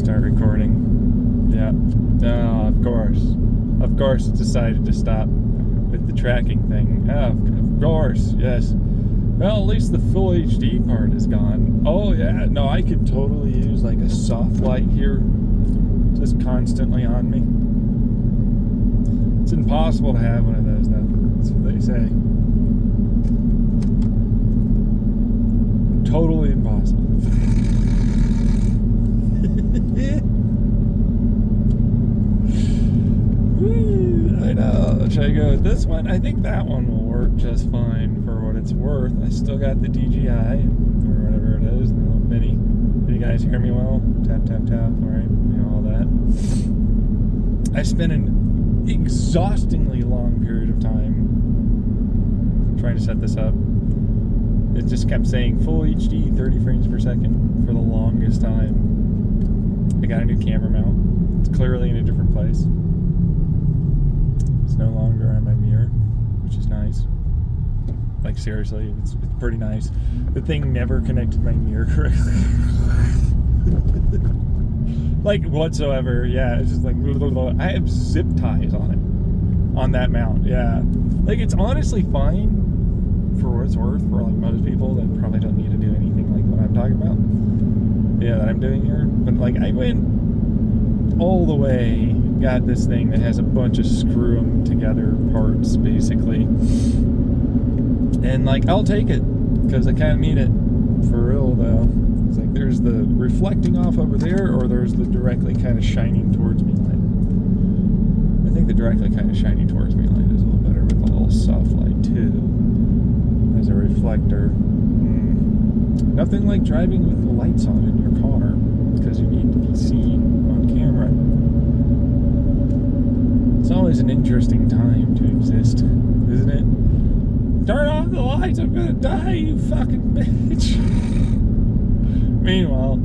start recording. Yeah. Oh, of course it decided to stop with the tracking thing. Oh, of course, yes. Well, at least the full HD part is gone. Oh yeah, no, I could totally use like a soft light here, just constantly on me. It's impossible to have one of those though. That's what they say. Totally impossible. I know. Should I go with this one? I think that one will work just fine for what it's worth. I still got the DJI, or whatever it is, the little mini. Did you guys hear me well? Tap, tap, tap, alright, you know, all that. I spent an exhaustingly long period of time trying to set this up. It just kept saying full HD, 30 frames per second for the longest time. I got a new camera mount. It's clearly in a different place. It's no longer on my mirror, which is nice. Like seriously, it's pretty nice. The thing never connected my mirror correctly. Like whatsoever, yeah. It's just like I have zip ties on it, on that mount, yeah. Like it's honestly fine for what it's worth for like most people that probably don't need to do anything like what I'm talking about. Yeah, that I'm doing here. But like I went all the way, got this thing that has a bunch of screw them together parts basically. And like I'll take it because I kind of need it for real though. It's like there's the reflecting off over there, or there's the directly kind of shining towards me light. I think the directly kind of shining towards me light is a little better with a little soft light too. As a reflector. Nothing like driving with the lights on in your car because you need to be seen on camera. It's always an interesting time to exist, isn't it? Turn off the lights, I'm gonna die, you fucking bitch. Meanwhile,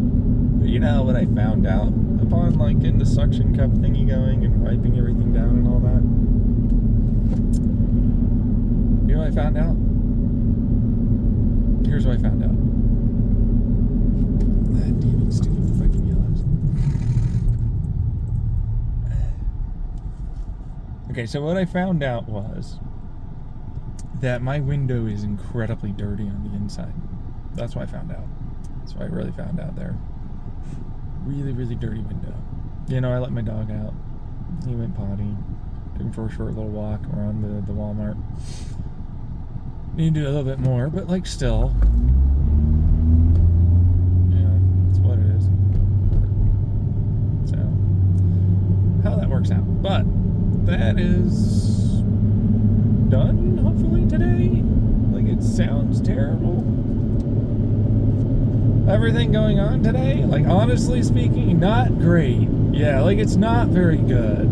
you know what I found out upon like getting the suction cup thingy going and wiping everything down and all that? You know what I found out? Here's what I found out. That demon stupid fucking yellows. Okay, so what I found out was that my window is incredibly dirty on the inside. That's what I found out. That's what I really found out there. Really, really dirty window. You know, I let my dog out. He went potty. Took him for a short little walk around the Walmart. Need to do a little bit more, but like still. Yeah, that's what it is. So, how that works out. But that is done, hopefully, today. Like, it sounds terrible. Everything going on today, like, honestly speaking, not great. Yeah, like, it's not very good.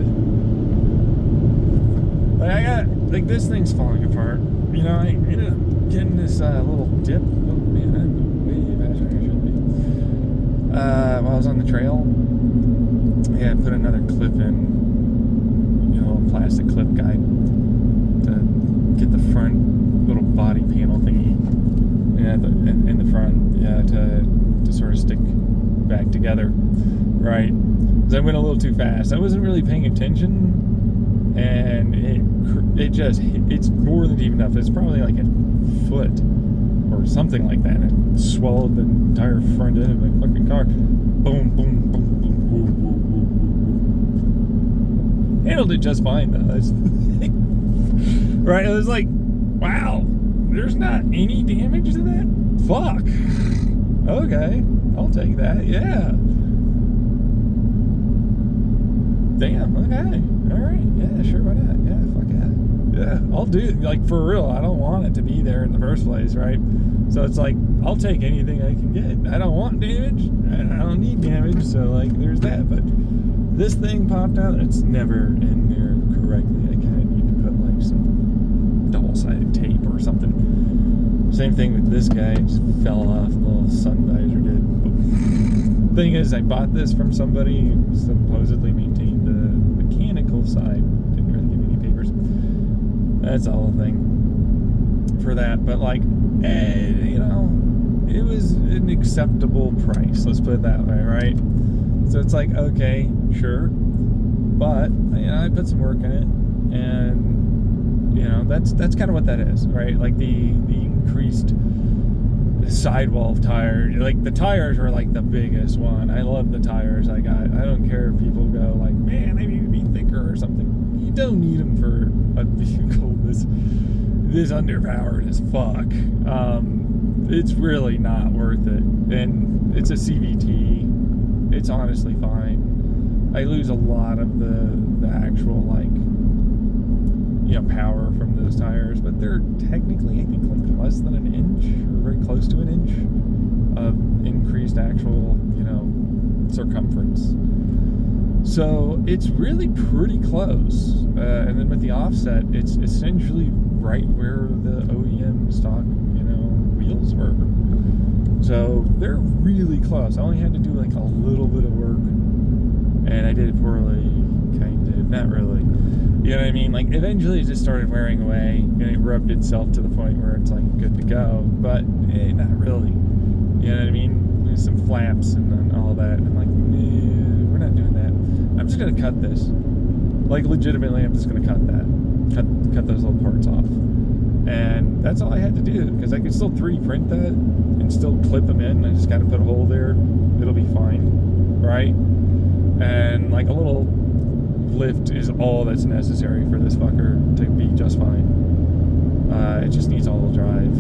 Like, this thing's falling apart. You know, I ended up getting this little dip. Oh, man, I'm way faster than I should be. While I was on the trail, yeah, I put another clip in, you know, a plastic clip guide to get the front little body panel thingy, yeah, in the front, yeah, to sort of stick back together, right? Because I went a little too fast. I wasn't really paying attention, and it's more than deep enough. It's probably like a foot or something like that. It swallowed the entire front end of my fucking car. Boom, boom, boom, boom, woo, woo, woo, woo. Handled it just fine though. Right? It was like, wow, there's not any damage to that? Fuck. Okay, I'll take that. Yeah. Damn. Okay. All right. Yeah. Sure. Why not? Yeah. Fuck yeah. Yeah. I'll do it. Like for real. I don't want it to be there in the first place, right? So it's like I'll take anything I can get. I don't want damage. I don't need damage. So like, there's that. But this thing popped out. It's never in there correctly. I kind of need to put like some double-sided tape or something. Same thing with this guy. It just fell off. The little sun visor did. Thing is, I bought this from somebody who supposedly maintained the mechanical side. Didn't really give me any papers. That's all a thing for that. But like, you know, it was an acceptable price. Let's put it that way, right? So it's like, okay, sure, but I put some work in it, and that's kind of what that is, right? Like the increased sidewall tire, like the tires are like the biggest one. I love the tires I got. I don't care if people go like, man, they need to be thicker or something. You don't need them for a vehicle this underpowered as fuck. It's really not worth it, and it's a CVT. It's honestly fine. I lose a lot of the actual power from those tires, but they're technically, I think, like less than an inch or very close to an inch of increased actual circumference. So it's really pretty close. And then with the offset, it's essentially right where the OEM stock wheels were. So they're really close. I only had to do like a little bit of work, and I did it poorly, kind of, not really. You know what I mean? Like eventually it just started wearing away, and it rubbed itself to the point where it's like good to go, but not really. You know what I mean? There's some flaps and all that. And I'm like, nah, we're not doing that. I'm just gonna cut this. Like legitimately, I'm just gonna cut that. Cut those little parts off. And that's all I had to do, because I could still 3D print that and still clip them in. I just got to put a hole there. It'll be fine, right? And like a little lift is all that's necessary for this fucker to be just fine. It just needs all-wheel drive.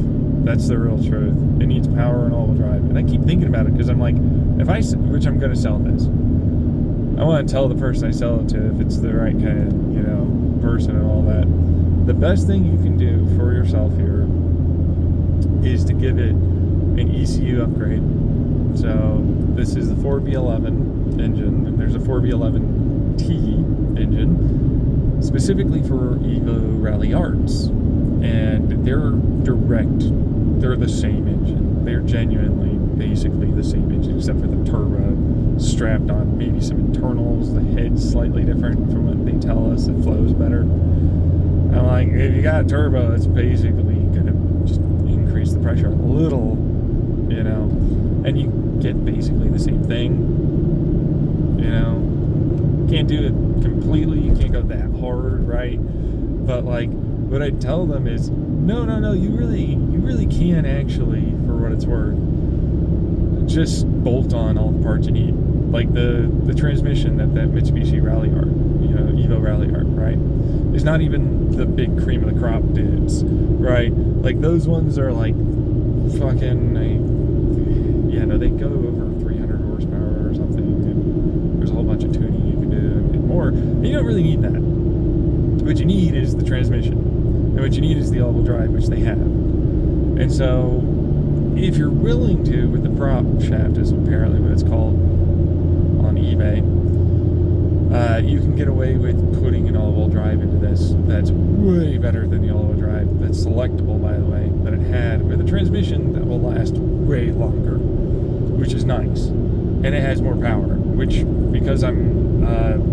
That's the real truth. It needs power and all-wheel drive. And I keep thinking about it, because I'm like, which I'm going to sell this. I want to tell the person I sell it to if it's the right kind of, person and all that. The best thing you can do for yourself here is to give it an ECU upgrade. So this is the 4B11 engine, and there's a 4B11T engine specifically for Evo Rally Arts, and they're the same engine. They're genuinely basically the same engine, except for the turbo strapped on, maybe some internals. The head's slightly different from what they tell us. It flows better. I'm like, if you got a turbo, it's basically going to just increase the pressure a little, and you get basically the same thing, Can't do it completely, you can't go that hard, right? But like, what I tell them is, no, you really can actually, for what it's worth, just bolt on all the parts you need. Like the transmission that Mitsubishi Rally Art, Evo Rally Art, right? It's not even the big cream of the crop dudes, right? Like those ones are like fucking, they go over 300 horsepower or something, and there's a whole bunch of tuning you can do and more. And you don't really need that. What you need is the transmission, and what you need is the all-wheel drive, which they have. And so, if you're willing to, with the prop shaft is apparently what it's called on eBay, you can get away with putting an all-wheel drive into this. That's way better than the all-wheel drive. That's selectable, by the way, that it had, with a transmission that will last way longer, which is nice. And it has more power, which, because I'm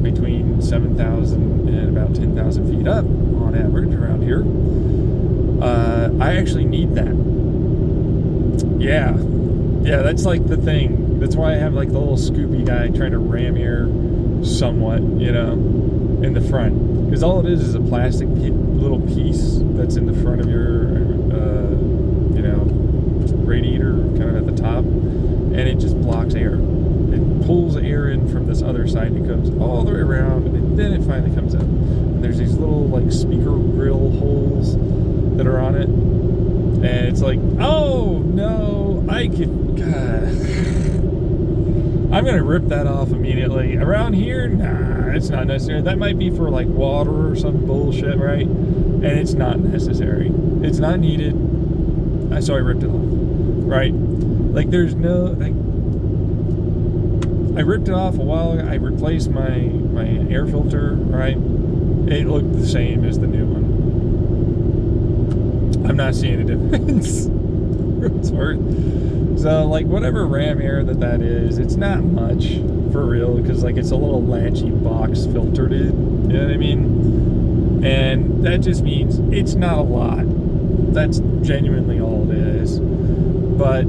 between 7,000 and about 10,000 feet up on average around here, I actually need that. Yeah, that's like the thing. That's why I have like the little Scoopy guy trying to ram air somewhat, in the front, because all it is a plastic little piece that's in the front of your radiator, kind of at the top, and it just blocks air. It pulls air in from this other side, and it goes all the way around, and then it finally comes out. And there's these little like speaker grill holes that are on it, and it's like, oh no, I'm gonna rip that off immediately. Around here, nah, it's not necessary. That might be for like water or some bullshit, right? And it's not necessary. It's not needed. So I ripped it off, right? Like there's no, like, I ripped it off a while ago. I replaced my air filter, right? It looked the same as the new one. I'm not seeing a difference. It's worth. So like whatever ram air that is, it's not much for real, because like it's a little latchy box filter, dude. You know what I mean? And that just means it's not a lot. That's genuinely all it is. But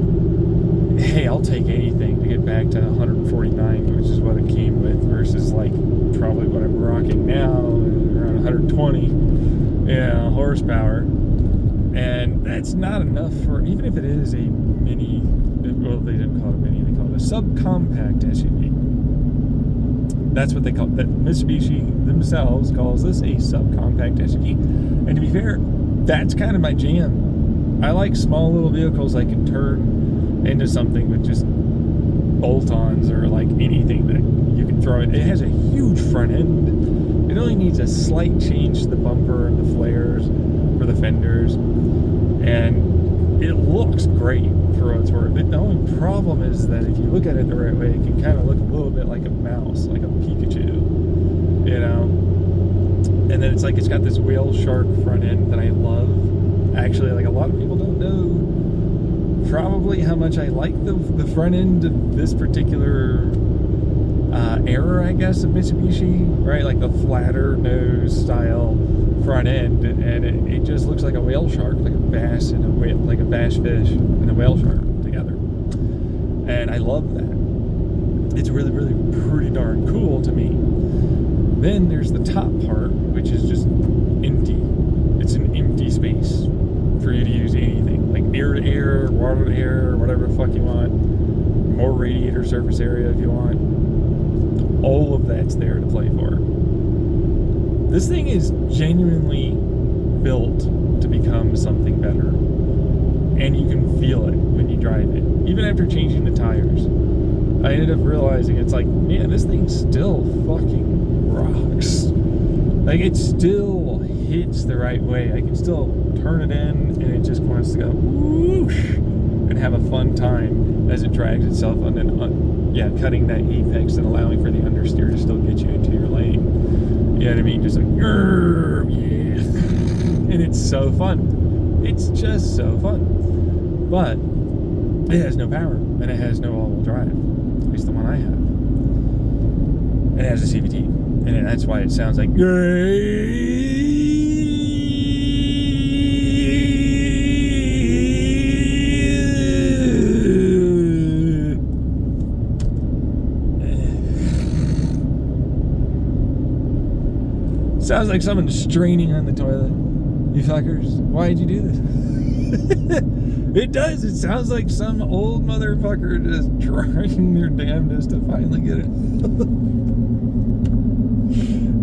hey, I'll take anything to get back to 149, which is what it 120 horsepower, and that's not enough for, even if it is a mini, well, they didn't call it a mini, they call it a subcompact SUV. That's what they call it. That Mitsubishi themselves calls this a subcompact SUV. And to be fair, that's kind of my jam. I like small little vehicles I can turn into something with just bolt-ons or like anything that you can throw in. It has a huge front end. It only needs a slight change to the bumper and the flares for the fenders, and it looks great for what it's worth. The only problem is that if you look at it the right way, it can kind of look a little bit like a mouse, like a Pikachu, you know? And then it's like, it's got this whale shark front end that I love. Actually, like, a lot of people don't know probably how much I like the front end of this particular era, I guess, of Mitsubishi, right? Like the flatter nose style front end, and it just looks like a whale shark, like a bass and a whale, like a bass fish and a whale shark together. And I love that. It's really, really pretty darn cool to me. Then there's the top part, which is just empty. It's an empty space for you to use anything, like air to air, water to air, whatever the fuck you want. More radiator surface area if you want. All of that's there to play for. This thing is genuinely built to become something better. And you can feel it when you drive it. Even after changing the tires. I ended up realizing, it's like, man, this thing still fucking rocks. Like, it still hits the right way. I can still turn it in and it just wants to go whoosh and have a fun time as it drags itself on and cutting that apex and allowing for the understeer to still get you into your lane. You know what I mean? Just like, yeah. And it's so fun. It's just so fun. But it has no power and it has no all-wheel drive. At least the one I have. It has a CVT. And that's why it sounds like sounds like someone straining on the toilet. You fuckers, why'd you do this? It does. It sounds like some old motherfucker just trying their damnedest to finally get it.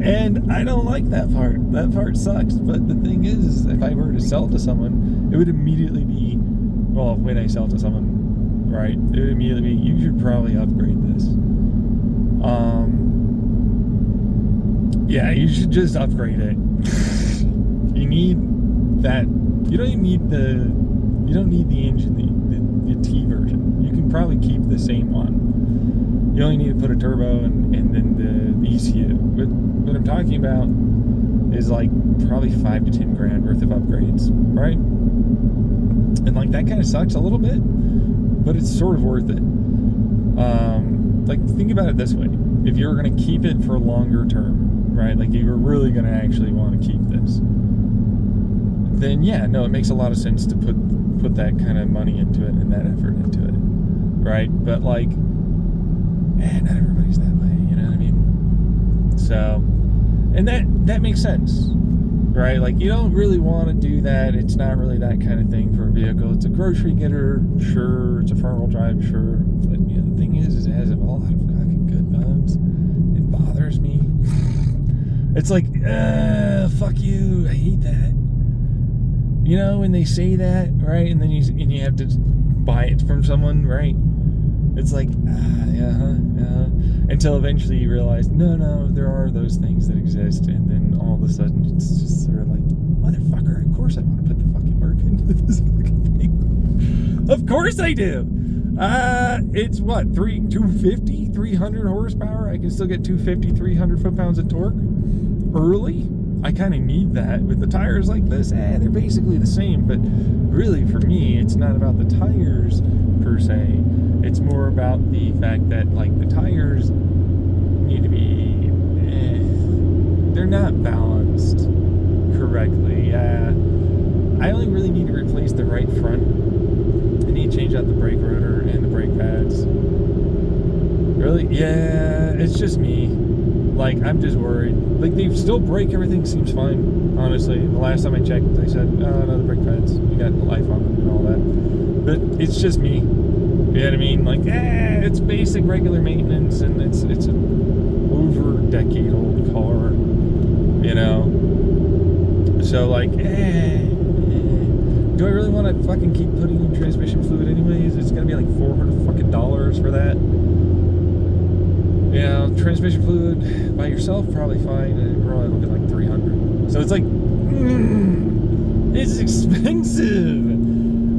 And I don't like that part. That part sucks. But the thing is, if I were to sell it to someone, it would immediately be, well, when I sell it to someone, right, it would immediately be, you should probably upgrade this. Yeah, you should just upgrade it. You need that. You don't need the engine, the T version. You can probably keep the same one. You only need to put a turbo and then the ECU. But what I'm talking about is like probably $5 to $10 grand worth of upgrades, right? And like that kind of sucks a little bit, but it's sort of worth it. Like, think about it this way: if you're going to keep it for longer term, right? Like, you were really going to actually want to keep this, then yeah, no, it makes a lot of sense to put that kind of money into it and that effort into it, right? But like, not everybody's that way, you know what I mean? So, and that makes sense, right? Like, you don't really want to do that. It's not really that kind of thing for a vehicle. It's a grocery getter, sure. It's a front-wheel drive, sure. But you know, the thing is it has a lot of fucking good bones. It bothers me. It's like, fuck you. I hate that. You know, when they say that, right? And then you have to buy it from someone, right? It's like, until eventually you realize, no, there are those things that exist, and then all of a sudden it's just sort of like, motherfucker, of course I want to put the fucking work into this fucking thing. Of course I do. It's what, 250, 300 horsepower? I can still get 250, 300 foot-pounds of torque early. I kind of need that. With the tires like this, they're basically the same, but really for me, it's not about the tires per se. It's more about the fact that, like, the tires need to be, they're not balanced correctly. I only really need to replace the right front. I need to change out the brake rotor and the brake pads. Really? Yeah, it's just me. Like, I'm just worried. Like, they still brake. Everything seems fine, honestly. The last time I checked, they said, oh, no, the brake pads, you got life on them and all that. But it's just me. You know what I mean? Like, it's basic regular maintenance, and it's an over-decade-old car, you know? So, like, do I really want to fucking keep putting in transmission fluid anyways? It's going to be like $400 fucking for that. You know, transmission fluid by yourself, probably fine. We're only looking like $300. So it's like, it's expensive.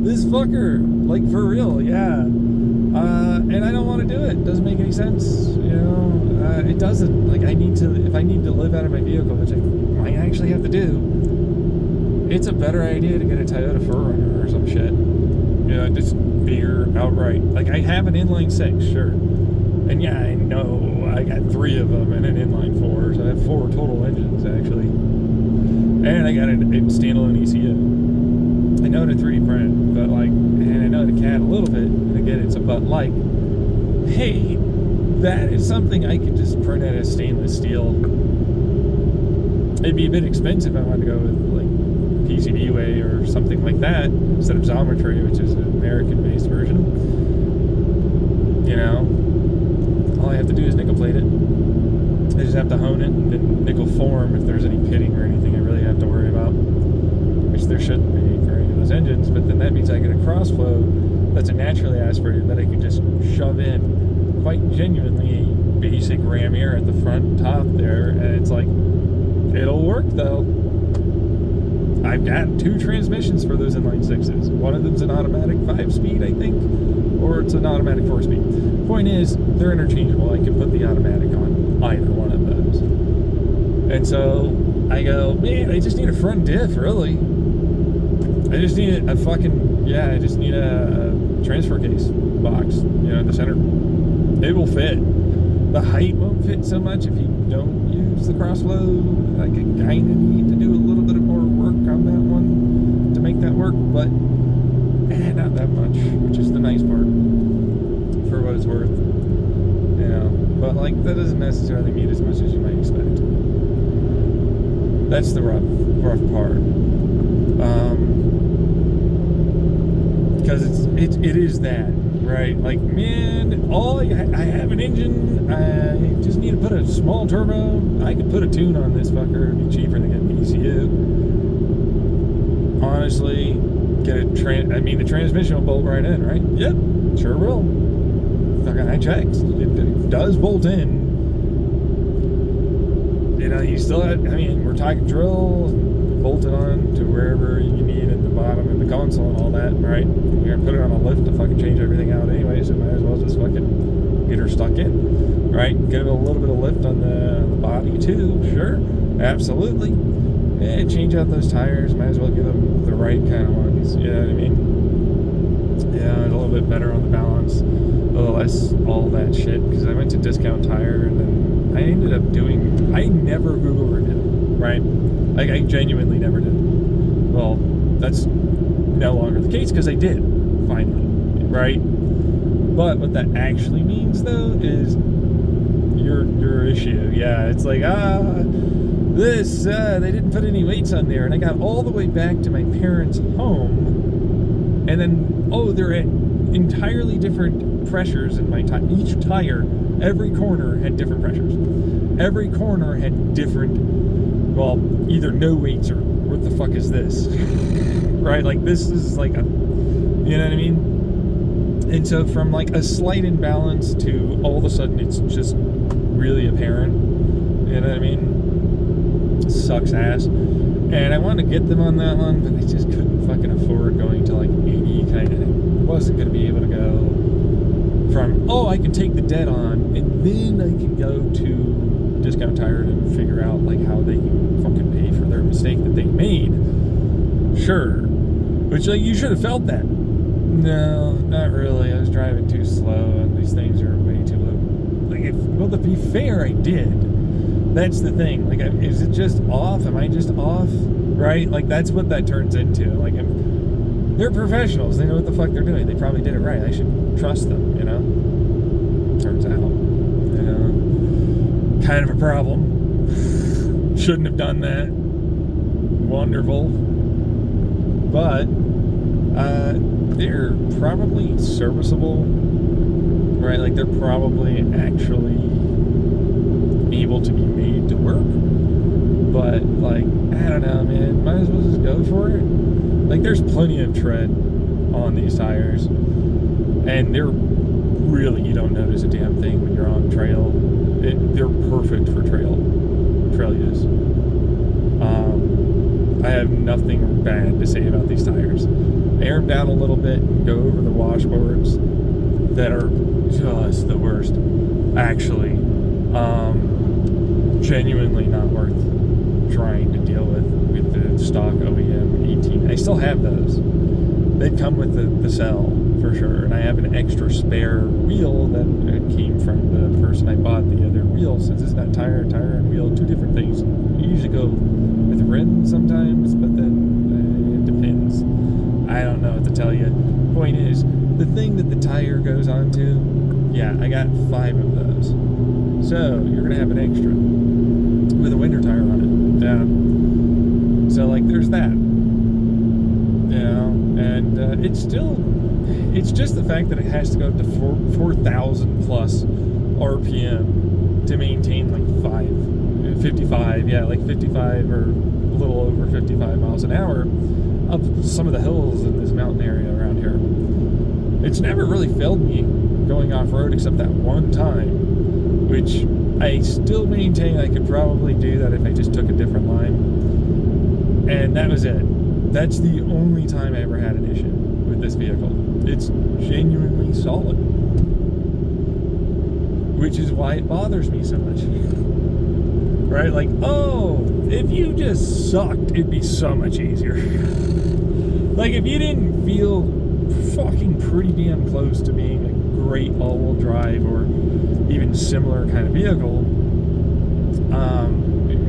This fucker, like, for real, yeah. And I don't want to do it. Doesn't make any sense, you know. It doesn't. Like, if I need to live out of my vehicle, which I might actually have to do, it's a better idea to get a Toyota 4Runner or some shit. You know, just bigger outright. Like, I have an inline 6, sure. And yeah, I know I got 3 of them and an inline 4, so I have 4 total engines, actually. And I got a standalone ECU. I know the 3D print, but like, and I know the CAD a little bit, and again, but like, hey, that is something I could just print out as stainless steel. It'd be a bit expensive if I wanted to go with like PCB way or something like that instead of Xometry, which is an American-based version. You know, all I have to do is nickel plate it. I just have to hone it and then nickel form if there's any pitting or anything I really have to worry about, which there shouldn't be for any of those engines. But then that means I get a cross flow that's a naturally aspirated that I can just shove in quite genuinely basic ram air at the front top there, and it's like, it'll work though. I've got 2 transmissions for those inline 6s. One of them's an automatic 5-speed, I think, or it's an automatic 4-speed. Point is, they're interchangeable. I can put the automatic on either one of those. And so I go, man, I just need a front diff, really. I just need a fucking, I just need a transfer case box, you know, in the center. It will fit. The height won't fit so much if you don't use the crossflow. Like, I kind of need to do a little bit of more work on that one to make that work, but not that much, which is the nice part for what it's worth. You know, but like, that doesn't necessarily mean as much as you might expect. That's the rough part. Because it is that, right? Like, man, I have an engine. I just need to put a small turbo. I could put a tune on this fucker. It'd be cheaper than getting the ECU. Honestly, the transmission will bolt right in, right? Yep, sure will. Fucking, I checked. It does bolt in. You know, you still have, we're talking drill, bolted on to wherever you need at the bottom in the console and all that, right? You're gonna put it on a lift to fucking change everything out anyway, so might as well just fucking get her stuck in, right? Give it a little bit of lift on the body too, sure, absolutely. Yeah, change out those tires, might as well give them the right kind of ones, you know what I mean? Yeah, a little bit better on the balance, a little less all that shit, because I went to Discount Tire and then I ended up I never Google reviewed, right? Like, I genuinely never did. Well, that's no longer the case because I did, finally, right? But what that actually means, though, is your issue. Yeah, it's like, they didn't put any weights on there, and I got all the way back to my parents' home, and then, they're at entirely different pressures in my tire. Each tire, every corner had different pressures. Every corner had different, either no weights or what the fuck is this? Right? Like, this is like you know what I mean? And so from like a slight imbalance to all of a sudden it's just really apparent. You know what I mean? It sucks ass. And I wanted to get them on that one, but I just couldn't fucking afford going to like any kind of thing. I wasn't going to be able to go from, I can take the dead on, and then I can go to Discount Tire and figure out like how they can fucking pay for their mistake that they made. Sure. Which, like, you should have felt that. No, not really. I was driving too slow, and these things are way too low. Like, to be fair, I did. That's the thing. Like, is it just off? Am I just off? Right? Like, that's what that turns into. Like, they're professionals. They know what the fuck they're doing. They probably did it right. I should trust them, you know? Turns out. You know? kind of a problem. Shouldn't have done that. Wonderful. But they're probably serviceable, right? Like they're probably actually able to be made to work. But like, I don't know, man, might as well just go for it. Like there's plenty of tread on these tires, and they're really, you don't notice a damn thing when you're on trail. They're perfect for trail use. I have nothing bad to say about these tires. Air them down a little bit and go over the washboards that are just the worst. Actually, genuinely not worth trying to deal with the stock OEM 18. I still have those. They come with the cell for sure, and I have an extra spare wheel that came from the person I bought the other wheel, since it's not tire and wheel, two different things. You usually go with rims sometimes, but then it depends. I don't know what to tell you. Point is, the thing that the tire goes onto, yeah, I got 5 of those. So you're gonna have an extra with a winter tire on it. Yeah. So like, there's that. You know, and it's just the fact that it has to go up to 4,000 plus RPM to maintain like 55, yeah, like 55 or a little over 55 miles an hour up some of the hills in this mountain area around here. It's never really failed me going off-road except that one time, which I still maintain I could probably do that if I just took a different line. And that was it. That's the only time I ever had an issue with this vehicle. It's genuinely solid, which is why it bothers me so much. Right? Like, oh, if you just sucked, it'd be so much easier. Like, if you didn't feel fucking pretty damn close to being a great all-wheel drive or even similar kind of vehicle,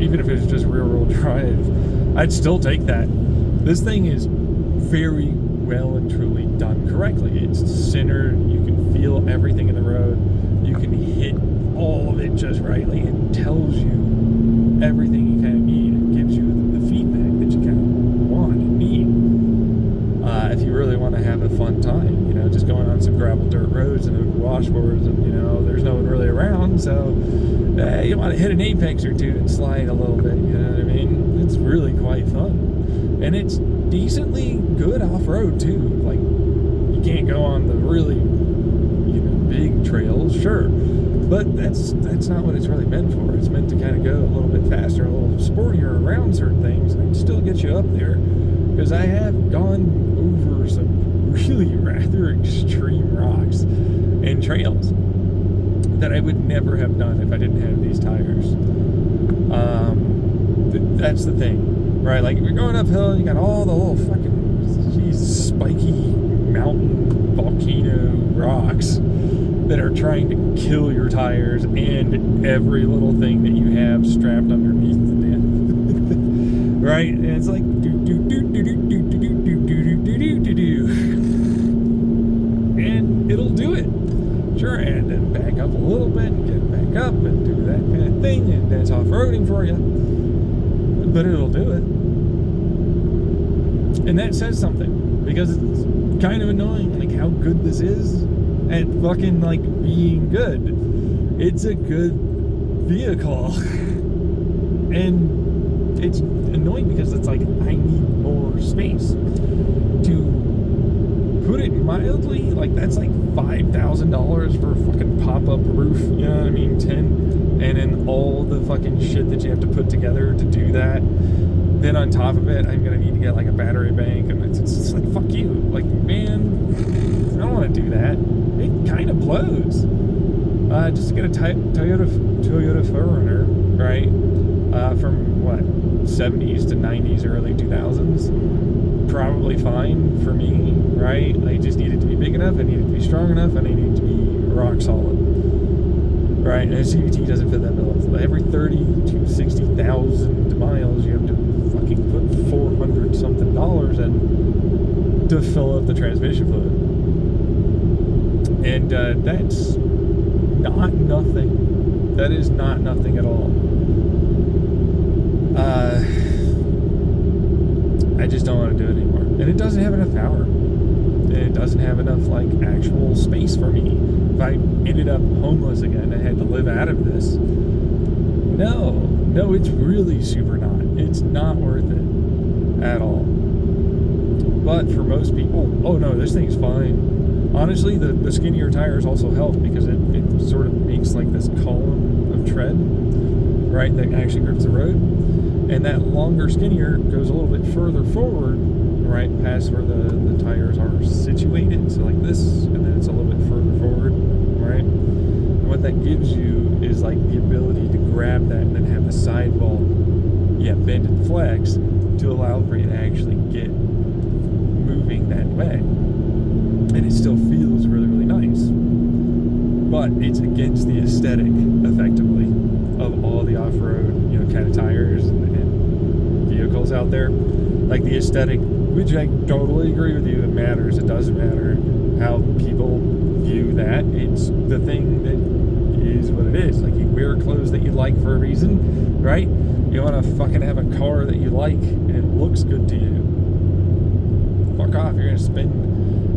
even if it was just rear-wheel drive, I'd still take that. This thing is very well and truly done correctly. It's centered. You can feel everything in the road. You can hit all of it just rightly. It tells you everything you kind of need. It gives you the feedback that you kind of want and need. If you really want to have a fun time, you know, just going on some gravel dirt roads and over washboards, and you know, there's no one really around, so you want to hit an apex or two and slide a little bit. You know what I mean? It's really quite fun. And it's decently good off-road too. Like, you can't go on the really, you know, big trails, sure, but that's not what it's really meant for. It's meant to kind of go a little bit faster, a little sportier around certain things, and still get you up there. Because I have gone over some really rather extreme rocks and trails that I would never have done if I didn't have these tires. That's the thing. Right, like if you're going uphill, you got all the little fucking spiky mountain volcano rocks that are trying to kill your tires and every little thing that you have strapped underneath the damn. Right, and it's like do do do do do do do do do do do do do, and it'll do it. Sure, and then back up a little bit and get back up and do that kind of thing, and that's off-roading for you. But it'll do it. And that says something, because it's kind of annoying, like, how good this is at fucking, like, being good. It's a good vehicle. And it's annoying because it's like, I need more space. To put it mildly, like, that's like $5,000 for a fucking pop-up roof, you know what I mean? 10. And then all the fucking shit that you have to put together to do that. Then on top of it, I'm gonna need to get like a battery bank, and it's like, fuck you. Like, man, I don't want to do that. It kind of blows. Just to get a Toyota 4Runner, right? From what, 70s to 90s, early 2000s, probably fine for me, right? I just needed to be big enough, I needed to be strong enough, and I needed to be rock solid. Right, and a CVT doesn't fit that bill. So every 30 to 60,000 miles, you have to fucking put $400 something in to fill up the transmission fluid. And that's not nothing. That is not nothing at all. I just don't want to do it anymore. And it doesn't have enough power. And it doesn't have enough, like, actual space for me. If I ended up homeless again and had to live out of this, no, it's really super not. It's not worth it at all. But for most people, oh no, this thing's fine. Honestly, the skinnier tires also help because it sort of makes like this column of tread, right, that actually grips the road. And that longer, skinnier goes a little bit further forward, right, past where the tires are situated. So like this, and then it's a little bit further forward, right? And what that gives you is like the ability to grab that and then have the sidewall, bend and flex to allow for you to actually get moving that way. And it still feels really, really nice. But it's against the aesthetic, effectively, of all the off-road, kind of tires and vehicles out there. Like the aesthetic, which I totally agree with you, it matters. It doesn't matter how people view that. It's the thing that is what it is. Like, you wear clothes that you like for a reason, right? You want to fucking have a car that you like and it looks good to you. Fuck off. You're going to spend...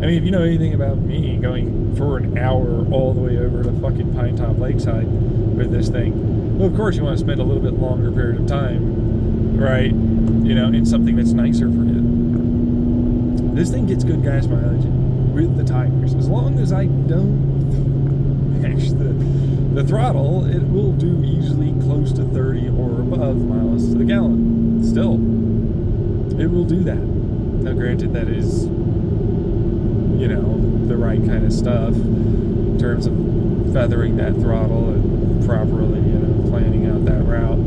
I mean, if you know anything about me, going for an hour all the way over to fucking Pine Top Lakeside with this thing, well, of course you want to spend a little bit longer period of time, right, in something that's nicer for you. This thing gets good gas mileage with the tires. As long as I don't mash the throttle, it will do easily close to 30 or above miles to the gallon. Still, it will do that. Now, granted, that is... the right kind of stuff in terms of feathering that throttle and properly, planning out that route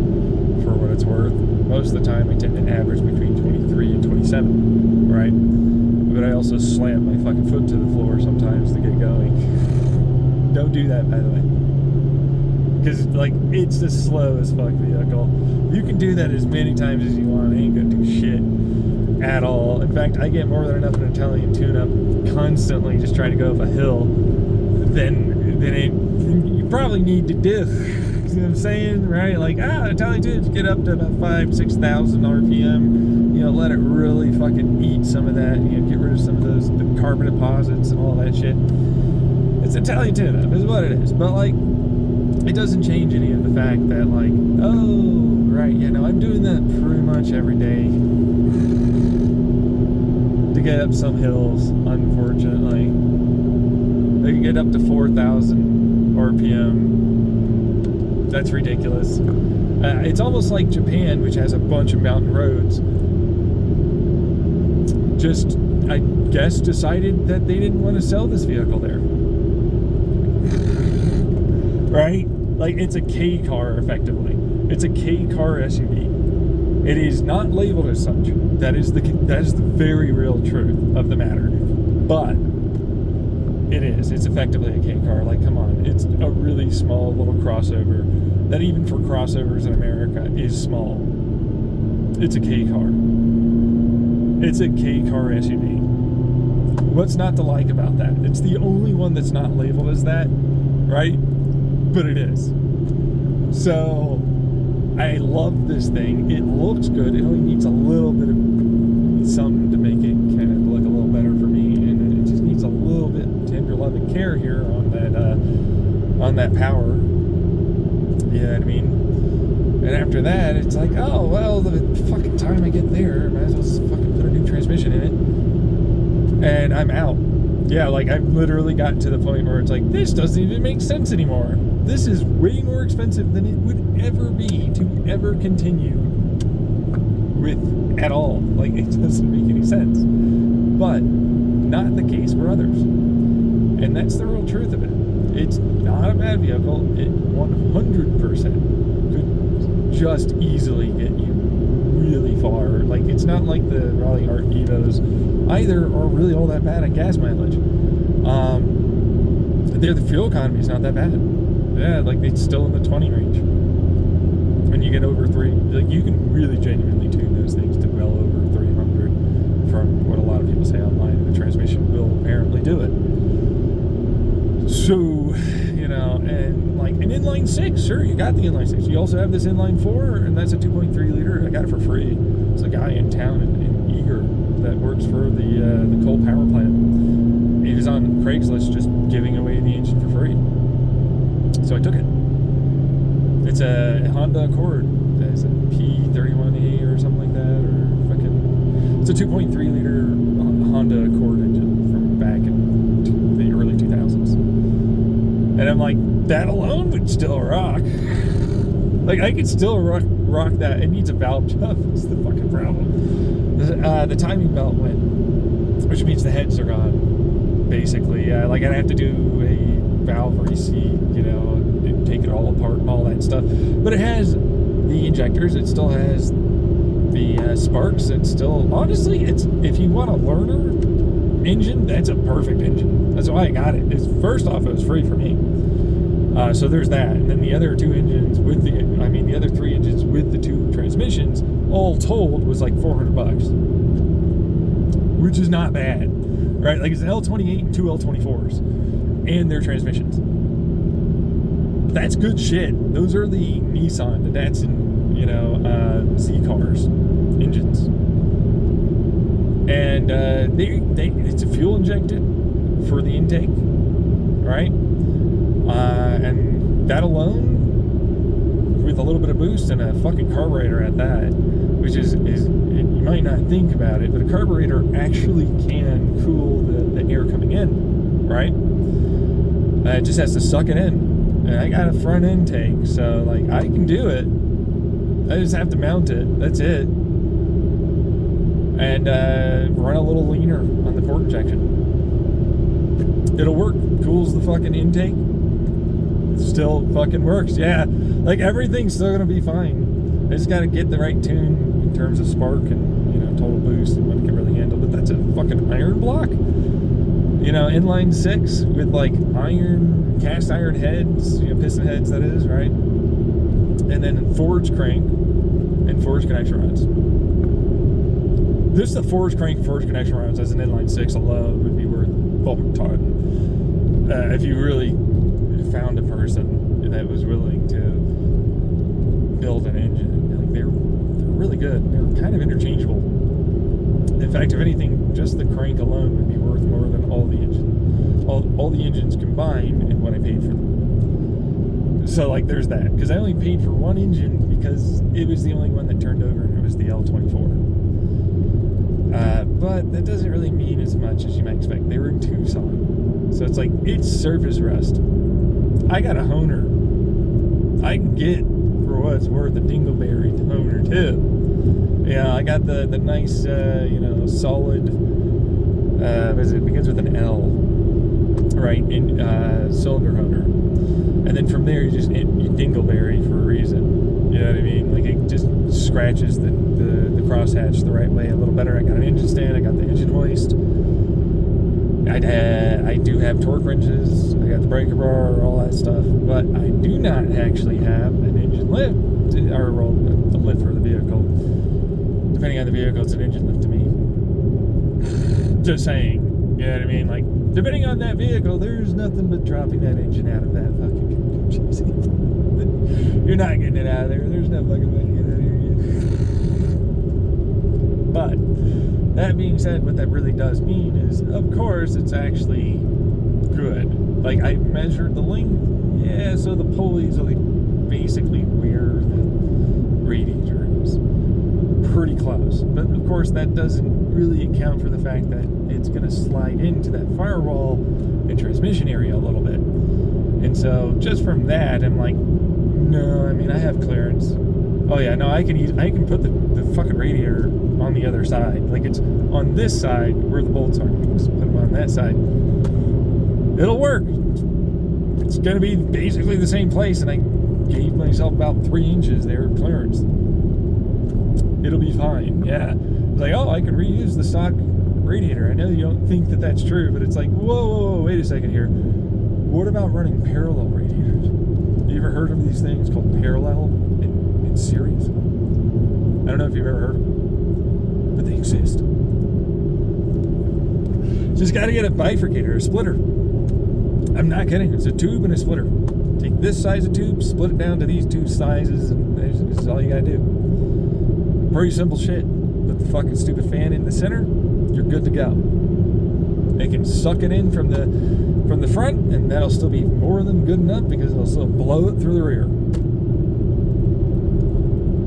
for what it's worth. Most of the time, I tend to average between 23 and 27, right? But I also slam my fucking foot to the floor sometimes to get going. Don't do that, by the way. Because, it's a slow as fuck vehicle. You can do that as many times as you want. It ain't gonna do shit at all. In fact, I get more than enough of an Italian tune-up constantly just trying to go up a hill than you probably need to do. You know what I'm saying? Right? Like, Italian tune-ups get up to about 5,000-6,000 RPM. Let it really fucking eat some of that. Get rid of some of the carbon deposits and all that shit. It's Italian tune-up is what it is. But, it doesn't change any of the fact that, I'm doing that pretty much every day to get up some hills, unfortunately. They can get up to 4,000 RPM. That's ridiculous. It's almost like Japan, which has a bunch of mountain roads, just, I guess, decided that they didn't want to sell this vehicle there. Right? It's a K car, effectively. It's a K car SUV. It is not labeled as such. That is the very real truth of the matter. But it is. It's effectively a K car. Come on. It's a really small little crossover that even for crossovers in America is small. It's a K car. It's a K car SUV. What's not to like about that? It's the only one that's not labeled as that, right? But it is. So, I love this thing. It looks good. It only needs a little bit of something to make it kind of look a little better for me, and it just needs a little bit of tender love and care here on that power. You know what I mean? And after that, it's like, oh well, the fucking time I get there, I might as well just fucking put a new transmission in it, and I'm out. Yeah, I've literally gotten to the point where it's like, this doesn't even make sense anymore. This is way more expensive than it would ever be to ever continue with at all. It doesn't make any sense. But not the case for others. And that's the real truth of it. It's not a bad vehicle. It 100% could just easily get you really far. It's not like the Raleigh Art Evos either are really all that bad at gas mileage. The fuel economy is not that bad. Yeah, it's still in the 20 range. When you get over 3, you can really genuinely tune those things to well over 300 from what a lot of people say online, and the transmission will apparently do it. So, you know, and like an inline 6, sure, you got the inline 6. You also have this inline 4, and that's a 2.3 liter. I got it for free. There's a guy in town in Eager that works for the coal power plant. He was on Craigslist just giving away the engine for free. So I took it. It's a Honda Accord. It's a P31A or something like that, or fucking. It's a 2.3 liter Honda Accord engine from back in the early 2000s. And I'm like, that alone would still rock. Like, I could still rock that. It needs a valve job. That's the fucking problem. The timing belt went, which means the heads are gone, basically. Like, I'd have to do a valve reseat, you know, and take it all apart and all that stuff. But it has the injectors. It still has the sparks. It's still, honestly, it's, if you want a learner engine, that's a perfect engine. That's why I got it. It's, first off, it was free for me. So there's that. And then the other two engines with the other three engines with the two transmissions, all told, was like $400, which is not bad, right? Like, it's an L28 and two L24s and their transmissions. That's good shit. Those are the Nissan, the Datsun, you know, Z cars engines. And it's a fuel injected for the intake, right? And that alone, with a little bit of boost and a fucking carburetor at that, which is you might not think about it, but a carburetor actually can cool the air coming in, right? It just has to suck it in. And I got a front intake, so like I can do it. I just have to mount it. That's it. And run a little leaner on the port injection. It'll work. Cools the fucking intake. Still fucking works. Yeah, like everything's still gonna be fine. I just gotta get the right tune in terms of spark and, you know, total boost and what it can really handle. But that's a fucking iron block. You know, inline 6 with like cast iron heads, you know, piston heads, that is, right? And then forged crank and forged connection rods. This, the forged crank, forged connection rods as an inline 6 alone would be worth a fuck ton. If you really found a person that was willing to build an engine, like they're really good. They're kind of interchangeable. In fact, if anything, just the crank alone would be worth more than all the engines combined and what I paid for them. So like, there's that. Because I only paid for one engine because it was the only one that turned over, and it was the L24. But that doesn't really mean as much as you might expect. They were in Tucson, so it's like, it's surface rust. I got a Honer. I can get, for what it's worth, a Dingleberry Honer too. Yeah, I got the nice, you know, solid, it begins with an L, right, in cylinder Honer. And then from there, you Dingleberry for a reason. You know what I mean? Like, it just scratches the crosshatch the right way a little better. I got an engine stand. I got the engine hoist. I do have torque wrenches. I got the breaker bar, all that stuff. But I do not actually have an engine lift, or well, the lift for the vehicle. Depending on the vehicle, it's an engine lift to me. Just saying. You know what I mean? Like, depending on that vehicle, there's nothing but dropping that engine out of that fucking chassis. You're not getting it out of there. There's no fucking way to get it out of here yet. But that being said, what that really does mean is, of course, it's actually good. Like, I measured the length. Yeah, so the pulleys are basically where the radiator is. Pretty close. But of course, that doesn't really account for the fact that it's going to slide into that firewall and transmission area a little bit. And so just from that, I'm like, no, I mean, I have clearance. Oh yeah, no, I can put the fucking radiator on the other side. Like, it's on this side where the bolts are. I can just put them on that side. It'll work. It's going to be basically the same place, and I gave myself about 3 inches there of clearance. It'll be fine. Yeah. It's like, oh, I can reuse the stock radiator. I know you don't think that that's true, but it's like, whoa, wait a second here. What about running parallel radiators? You ever heard of these things called parallel in series? I don't know if you've ever heard of them, but they exist. Just got to get a bifurcator, a splitter. I'm not kidding. It's a tube and a splitter. Take this size of tube, split it down to these two sizes, and this is all you gotta do. Pretty simple shit. Put the fucking stupid fan in the center, you're good to go. It can suck it in from the front, and that'll still be more than good enough because it'll still blow it through the rear.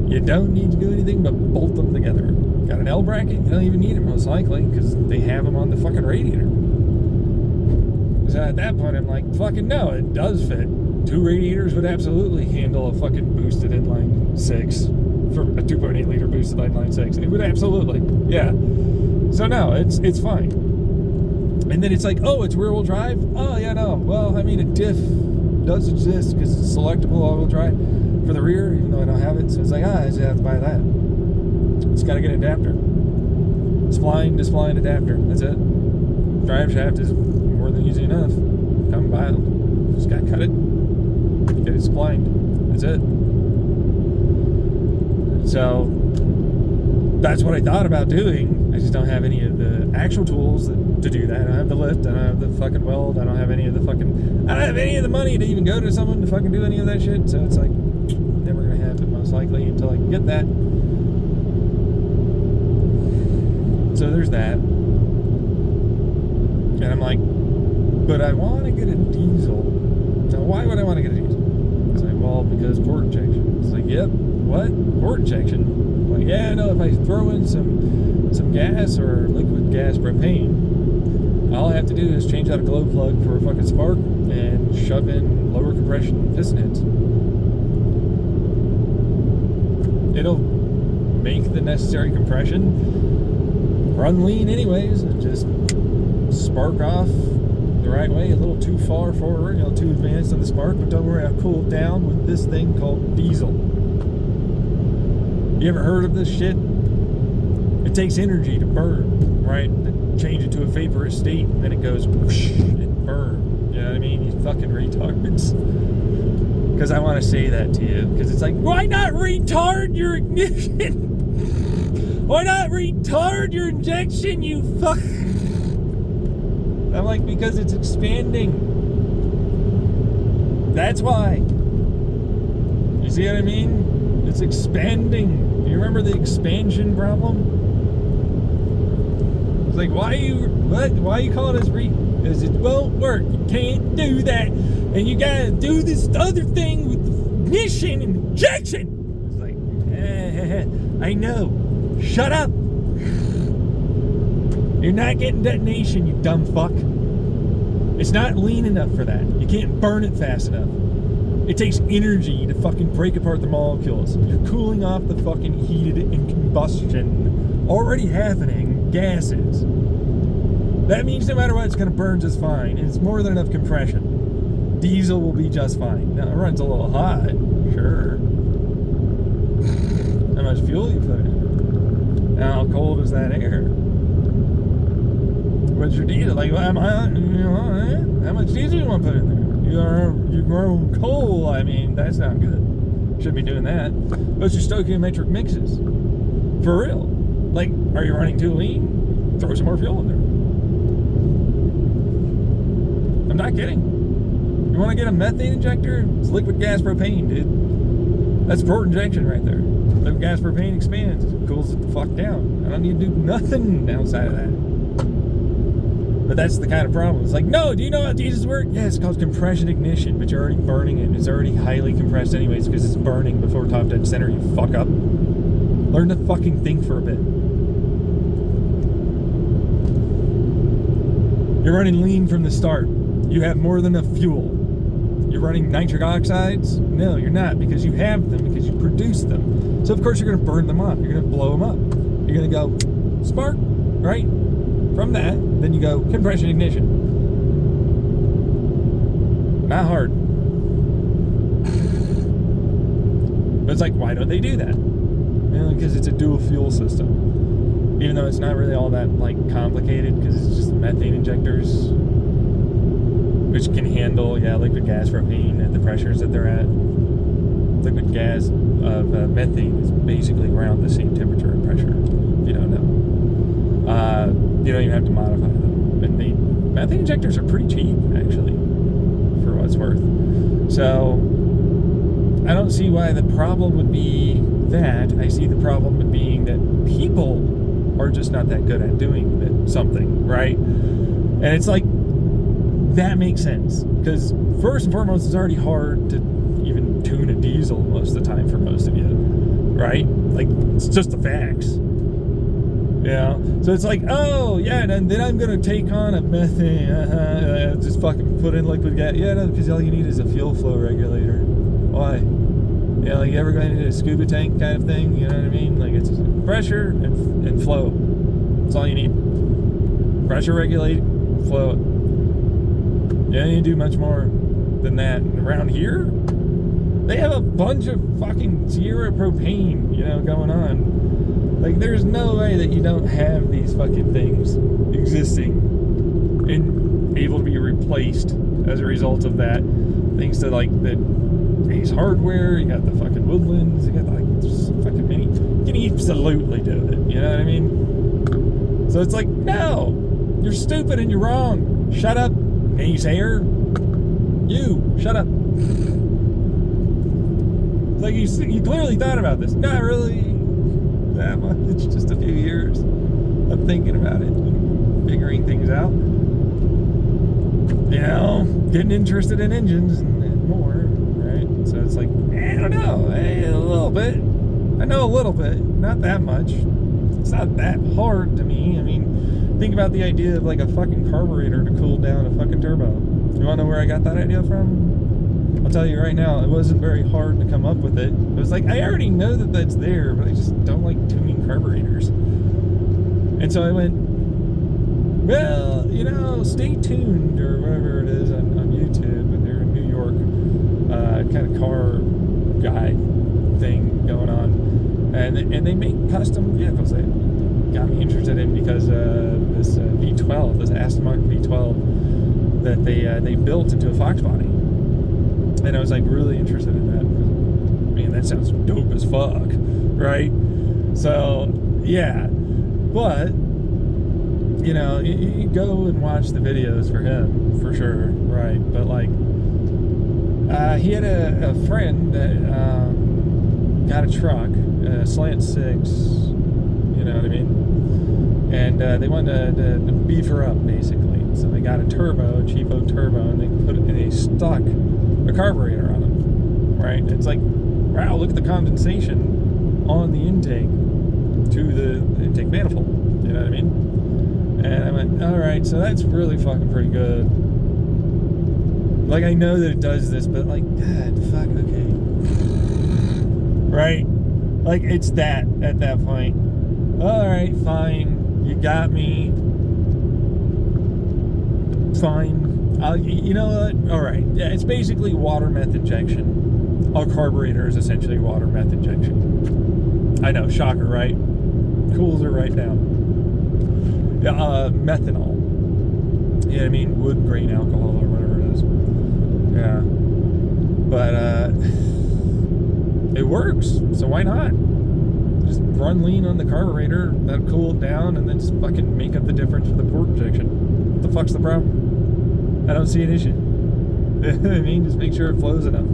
You don't need to do anything but bolt them together. Got an L bracket? You don't even need it most likely because they have them on the fucking radiator. So at that point, I'm like, fucking no, it does fit. 2 radiators would absolutely handle a fucking boosted inline 6 for a 2.8 liter boosted inline 6. It would absolutely, yeah. So no, it's fine. And then it's like, oh, it's rear wheel drive? Oh yeah, no. Well, I mean, a diff does exist because it's selectable all wheel drive for the rear, even though I don't have it. So it's like, I just have to buy that. Just gotta get an adapter. Spline to spline adapter. That's it. Drive shaft is more than easy enough. Come by it. Just gotta cut it. Get it splined. That's it. So that's what I thought about doing. I just don't have any of the actual tools to do that. I don't have the lift. I don't have the fucking weld. I don't have any of the money to even go to someone to fucking do any of that shit. So it's like never gonna happen most likely until I can get that. So there's that. And I'm like, but I want to get a diesel. Now, why would I want to get a diesel? It's like, well, because port injection. It's like, yep, what? Port injection? I'm like, yeah, no, if I throw in some gas or liquid gas propane, all I have to do is change out a glow plug for a fucking spark and shove in lower compression piston heads. It'll make the necessary compression, run lean anyways, and just spark off the right way, a little too far forward, too advanced on the spark, but don't worry, I'll cool it down with this thing called diesel. You ever heard of this shit? It takes energy to burn, right? Change it to a vaporous state, and then it goes whoosh and burn. You know what I mean? You fucking retards. Because I want to say that to you, because it's like, why not retard your ignition? Why not retard your injection, you fuck? I'm like, because it's expanding. That's why. You see what I mean? It's expanding. You remember the expansion problem? It's like, why are you calling us because it won't work. You can't do that. And you gotta do this other thing with the ignition and injection. It's like, I know. Shut up. You're not getting detonation, you dumb fuck. It's not lean enough for that. You can't burn it fast enough. It takes energy to fucking break apart the molecules. You're cooling off the fucking heated and combustion already happening gases. That means no matter what, it's gonna burn just fine. And it's more than enough compression. Diesel will be just fine. Now, it runs a little hot, sure. How much fuel you put in? How cold is that air? What's your diesel? Like, how much diesel you want to put in there? You grow coal. I mean, that's not good. Shouldn't be doing that. What's your stoichiometric mixes? For real. Like, are you running too lean? Throw some more fuel in there. I'm not kidding. You want to get a methane injector? It's liquid gas propane, dude. That's port injection right there. Liquid gas propane expands. It cools it the fuck down. I don't need to do nothing outside of that. But that's the kind of problem. It's like, no, do you know how diesels work? Yeah, it's called compression ignition, but you're already burning it. It's already highly compressed anyways because it's burning before top dead center, you fuck up. Learn to fucking think for a bit. You're running lean from the start. You have more than enough fuel. You're running nitric oxides? No, you're not, because you have them, because you produce them. So of course you're gonna burn them up. You're gonna blow them up. You're gonna go spark, right? From that, then you go compression ignition. Not hard. But it's like, why don't they do that? Because it's a dual fuel system. Even though it's not really all that complicated, because it's just methane injectors, which can handle liquid gas propane at the pressures that they're at. Liquid gas of methane is basically around the same temperature and pressure. If you don't know. You don't even have to modify them. And methane injectors are pretty cheap, actually. it's worth. So I don't see why the problem would be that. I see the problem with being that people are just not that good at doing something, right? And it's like, that makes sense. Because first and foremost, it's already hard to even tune a diesel most of the time for most of you, right? Like, it's just the facts. Yeah, so it's like, oh yeah, and then I'm gonna take on a methane, just fucking put in liquid gas. Yeah, no, because all you need is a fuel flow regulator. Why? Yeah, like, you ever going into a scuba tank kind of thing? You know what I mean? Like, it's pressure and flow. That's all you need. Pressure regulate, flow. You don't need to do much more than that. And around here, they have a bunch of fucking zero propane, going on. Like, there's no way that you don't have these fucking things existing and able to be replaced as a result of that. Thanks to, like, the Ace hardware, you got the fucking Woodlands, you got, like, just fucking mini. You can absolutely do it, you know what I mean? So it's like, no, you're stupid and you're wrong. Shut up, naysayer. You, shut up. Like, you clearly thought about this. Not really that much. It's just a few years of thinking about it and figuring things out. Getting interested in engines and more, right? So it's like, I don't know, a little bit. I know a little bit, not that much. It's not that hard to me. I mean, think about the idea of like a fucking carburetor to cool down a fucking turbo. You wanna know where I got that idea from? I'll tell you right now, it wasn't very hard to come up with it. It was like, I already know that that's there, but I just don't like tuning carburetors. And so I went, well, stay tuned, or whatever it is on YouTube, and they're in New York, kind of car guy thing going on. And they make custom vehicles. They got me interested in because this V12, this Aston Martin V12, that they built into a Fox body. And I was like really interested in that. Man, that sounds dope as fuck, right? So yeah, but you go and watch the videos for him for sure, right? But like, he had a friend that got a truck, a Slant 6, you know what I mean? And they wanted to beef her up basically. So they got a cheapo turbo, and they stuck a carburetor on them, right? It's like, wow, look at the condensation on the intake to the intake manifold, you know what I mean? And I went, all right, so that's really fucking pretty good. Like, I know that it does this, but like, God, fuck, okay. Right? Like, it's that at that point. All right, fine, you got me. Fine. You know what? All right. Yeah, it's basically water meth injection. A carburetor is essentially water meth injection. I know, shocker, right? Cools it right down. Yeah, methanol. Yeah, I mean, wood grain alcohol or whatever it is. Yeah. But it works, so why not? Just run lean on the carburetor, that'll cool it down, and then just fucking make up the difference for the port injection. What the fuck's the problem? I don't see an issue. I mean, just make sure it flows enough.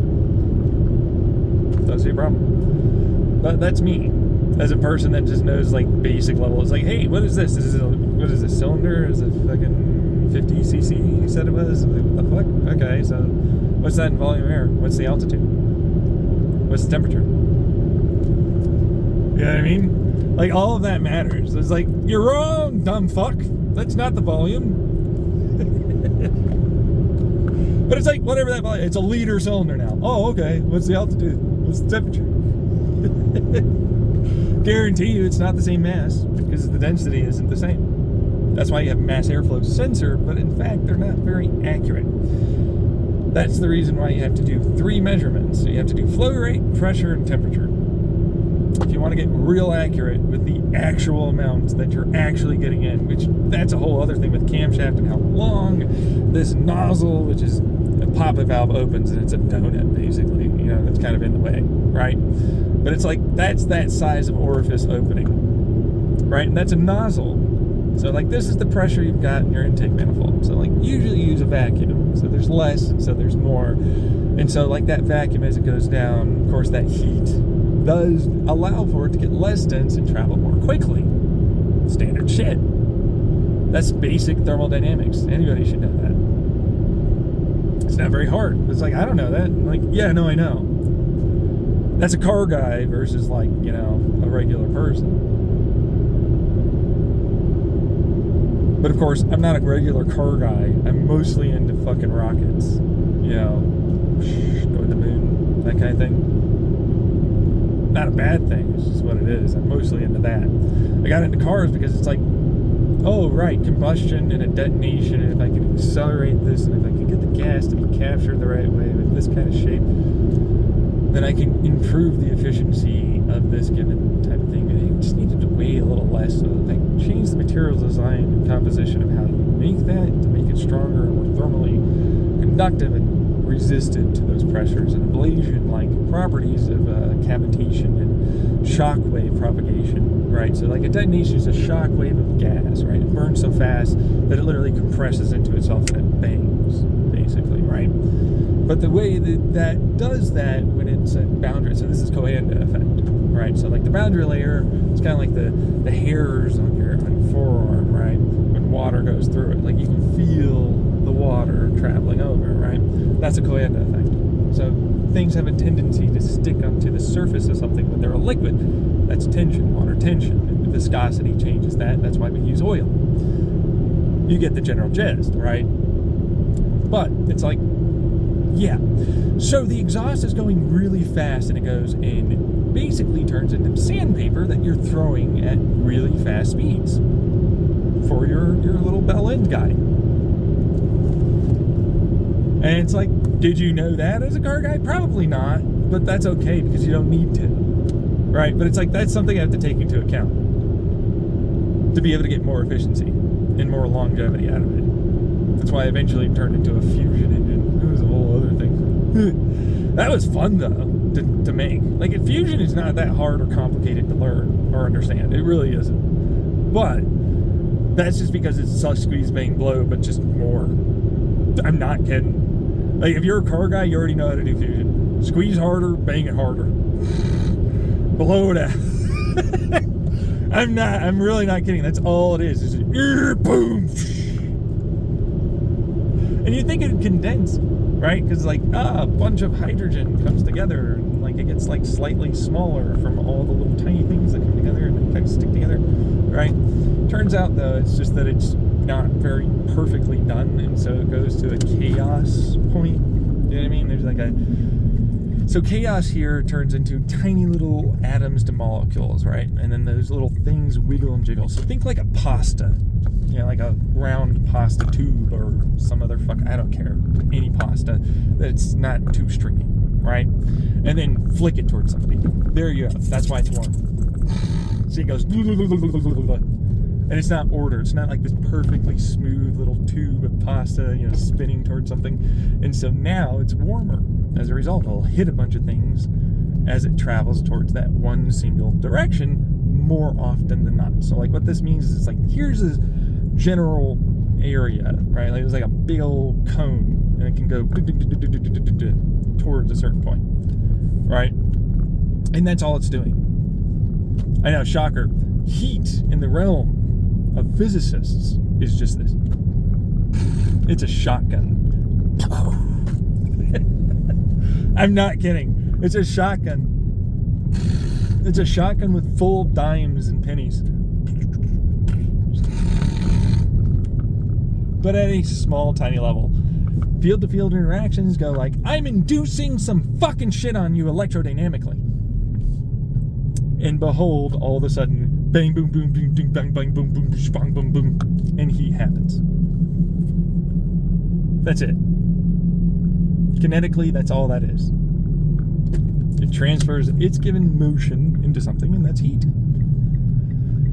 Don't see a problem. But that's me, as a person that just knows like basic level. It's like, hey, what is this? What is this cylinder? Is it fucking 50 cc? You said it was. Like, what the fuck? Okay, so what's that in volume air? What's the altitude? What's the temperature? You know what I mean? Like, all of that matters. It's like, you're wrong, dumb fuck. That's not the volume. But it's like, whatever that volume, it's a liter cylinder now. Oh, okay. What's the altitude? What's the temperature? Guarantee you it's not the same mass, because the density isn't the same. That's why you have mass airflow sensor, but in fact, they're not very accurate. That's the reason why you have to do 3 measurements. So you have to do flow rate, pressure, and temperature. If you want to get real accurate with the actual amounts that you're actually getting in, which that's a whole other thing with camshaft and how long this nozzle, which is a pop-up valve, opens, and it's a donut basically, that's kind of in the way, right? But it's like, that's that size of orifice opening, right? And that's a nozzle. So like this is the pressure you've got in your intake manifold. So like usually you use a vacuum. So there's less, so there's more. And so like that vacuum as it goes down, of course that heat does allow for it to get less dense and travel more quickly. Standard shit. That's basic thermodynamics. Anybody should know that. It's not very hard. It's like, I don't know that. I'm like, yeah, no, I know. That's a car guy versus like, you know, a regular person. But of course, I'm not a regular car guy. I'm mostly into fucking rockets. You know, go to the moon, that kind of thing. Not a bad thing, it's just what it is. I'm mostly into that. I got into cars because it's like, oh, right, combustion and a detonation, and if I can accelerate this, and if I can get the gas to be captured the right way with this kind of shape, then I can improve the efficiency of this given type of thing. And I just needed to weigh a little less, so that I can change the materials design and composition of how you make that to make it stronger and more thermally conductive and resistant to those pressures and ablation-like properties of cavitation and shock wave propagation, right? So like a detonation is a shock wave of gas, right? It burns so fast that it literally compresses into itself and it bangs, basically, right? But the way that does that when it's at boundary, so this is Coanda effect, right? So like the boundary layer, it's kind of like the hairs on your forearm, right? When water goes through it, like you can feel the water traveling over, right? That's a Coanda effect. So things have a tendency to stick onto the surface of something when they're a liquid. That's tension, water tension. And the viscosity changes that. That's why we use oil. You get the general gist, right? But it's like, yeah. So the exhaust is going really fast, and it goes and basically turns into sandpaper that you're throwing at really fast speeds for your little bell end guy. And it's like, did you know that as a car guy? Probably not, but that's okay because you don't need to, right? But it's like, that's something I have to take into account to be able to get more efficiency and more longevity out of it. That's why I eventually turned into a fusion engine. It was a whole other thing. That was fun though, to make. Like, fusion is not that hard or complicated to learn or understand. It really isn't. But that's just because it's suck, squeeze, bang, blow, but just more. I'm not kidding. Like, if you're a car guy, you already know how to do fusion. Squeeze harder, bang it harder. Blow it out. I'm really not kidding. That's all it is. It's just, boom. And you think it'd condense, right? Because, like, a bunch of hydrogen comes together, and, like, it gets, like, slightly smaller from all the little tiny things that come together and kind of stick together, right? Turns out, though, it's just that it's not very perfectly done, and so it goes to a chaos point. You know what I mean? There's like so chaos here turns into tiny little atoms to molecules, right? And then those little things wiggle and jiggle. So think like a pasta, you know, like a round pasta tube or some other I don't care, any pasta that's not too stringy, right? And then flick it towards something. There you go. That's why it's warm. See, it goes. And it's not ordered. It's not like this perfectly smooth little tube of pasta, you know, spinning towards something. And so now it's warmer. As a result, it'll hit a bunch of things as it travels towards that one single direction more often than not. So like what this means is it's like, here's a general area, right? Like it's like a big old cone, and it can go towards a certain point, right? And that's all it's doing. I know, shocker. Heat in the realm of physicists is just this. It's a shotgun. I'm not kidding. It's a shotgun. It's a shotgun with full dimes and pennies. But at a small, tiny level. Field-to-field interactions go like, I'm inducing some fucking shit on you electrodynamically. And behold, all of a sudden, bang, boom, boom, boom, ding, bang, bang, boom, boom, bang, boom, boom, and heat happens. That's it. Kinetically, that's all that is. It transfers its given motion into something, and that's heat.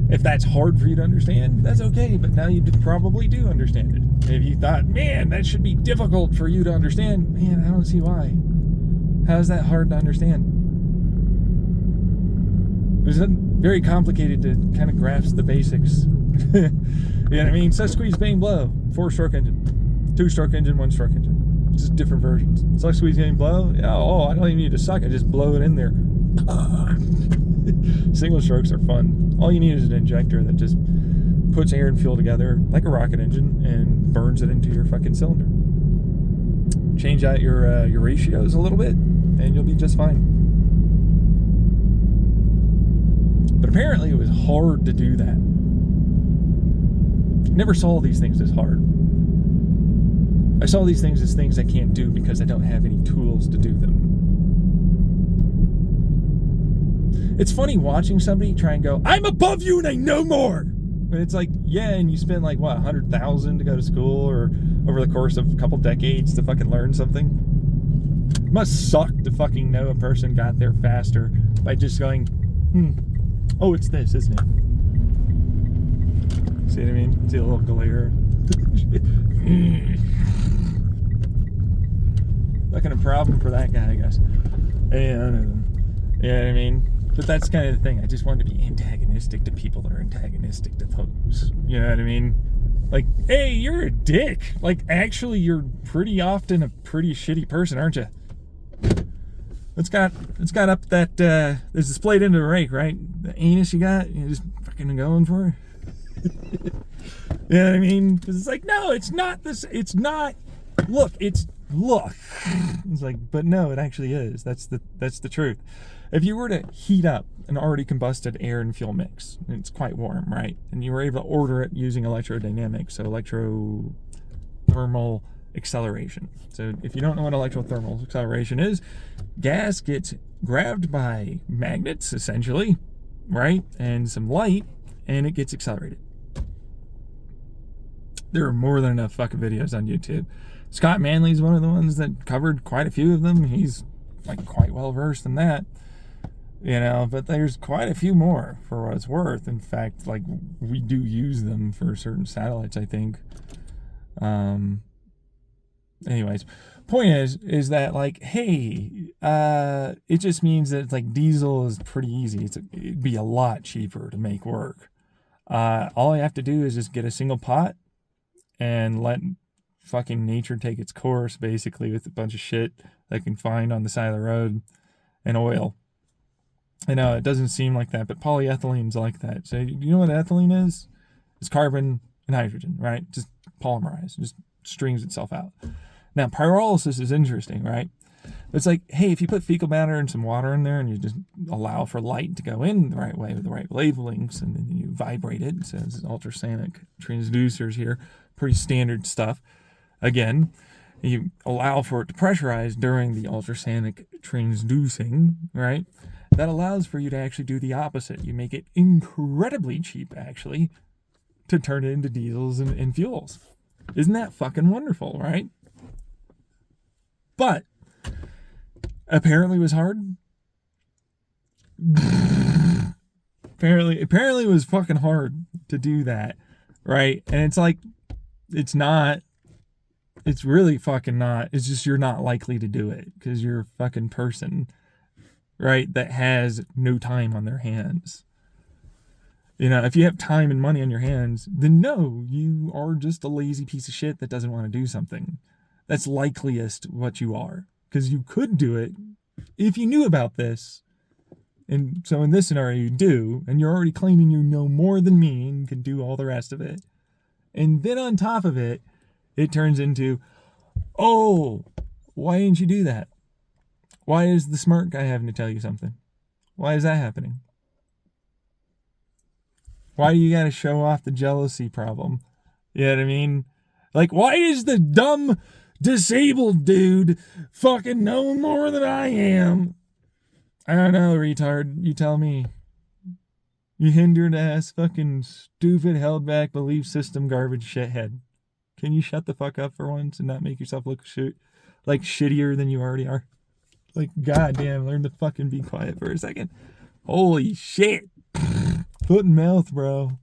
If that's hard for you to understand, that's okay, but now you probably do understand it. If you thought, man, that should be difficult for you to understand, man, I don't see why. How is that hard to understand? It's very complicated to kind of grasp the basics You know what I mean? Suck, squeeze, bang, blow. 4-stroke engine. 2-stroke engine, 1-stroke engine. Just different versions. Suck, squeeze, bang, blow. Yeah, I don't even need to suck. I just blow it in there. Single strokes are fun. All you need is an injector that just puts air and fuel together like a rocket engine and burns it into your fucking cylinder. Change out your ratios a little bit and you'll be just fine. But apparently it was hard to do that. Never saw these things as hard. I saw these things as things I can't do because I don't have any tools to do them. It's funny watching somebody try and go, I'm above you and I know more. And it's like, yeah, and you spend like, what, $100,000 to go to school or over the course of a couple decades to fucking learn something? It must suck to fucking know a person got there faster by just going, oh, it's this, isn't it? See what I mean? See a little glare. Fucking a problem for that guy, I guess. And, you know what I mean? But that's kind of the thing. I just wanted to be antagonistic to people that are antagonistic to those. You know what I mean? Like, hey, you're a dick. Like, actually, you're pretty often a pretty shitty person, aren't you? It's got up that, there's displayed into the rake, right? The anus you got, you're just fucking going for it. You know what I mean? Because it's like, no, it's not this, it's not, look. It's like, but no, it actually is. That's the truth. If you were to heat up an already combusted air and fuel mix, and it's quite warm, right? And you were able to order it using electrodynamics, so electrothermal acceleration. So if you don't know what electrothermal acceleration is, gas gets grabbed by magnets, essentially, right? And some light, and it gets accelerated. There are more than enough fucking videos on YouTube. Scott Manley's one of the ones that covered quite a few of them. He's like quite well versed in that. You know, but there's quite a few more for what it's worth. In fact, like, we do use them for certain satellites, I think. Anyways, point is that, like, hey, it just means that, like, diesel is pretty easy. It'd be a lot cheaper to make work. All I have to do is just get a single pot and let fucking nature take its course, basically, with a bunch of shit I can find on the side of the road and oil. I know it doesn't seem like that, but polyethylene's like that. So you know what ethylene is? It's carbon and hydrogen, right? Just polymerized, just strings itself out. Now, pyrolysis is interesting, right? It's like, hey, if you put fecal matter and some water in there and you just allow for light to go in the right way with the right wavelengths, and then you vibrate it, so it's ultrasonic transducers here, pretty standard stuff. Again, you allow for it to pressurize during the ultrasonic transducing, right? That allows for you to actually do the opposite. You make it incredibly cheap, actually, to turn it into diesels and fuels. Isn't that fucking wonderful, right? But apparently it was hard. Apparently it was fucking hard to do that, right? And it's like, it's not. It's really fucking not. It's just you're not likely to do it because you're a fucking person, right, that has no time on their hands. You know, if you have time and money on your hands, then no, you are just a lazy piece of shit that doesn't want to do something. That's likeliest what you are, because you could do it if you knew about this. And so in this scenario, you do, and you're already claiming you know more than me and can do all the rest of it. And then on top of it, it turns into, oh, why didn't you do that? Why is the smart guy having to tell you something? Why is that happening? Why do you got to show off the jealousy problem? You know what I mean? Like, why is the dumb, disabled dude fucking know more than I am? I don't know, retard. You tell me. You hindered ass, fucking stupid, held back belief system garbage shithead. Can you shut the fuck up for once and not make yourself look like shittier than you already are? Like, goddamn, learn to fucking be quiet for a second. Holy shit. Foot and mouth, bro.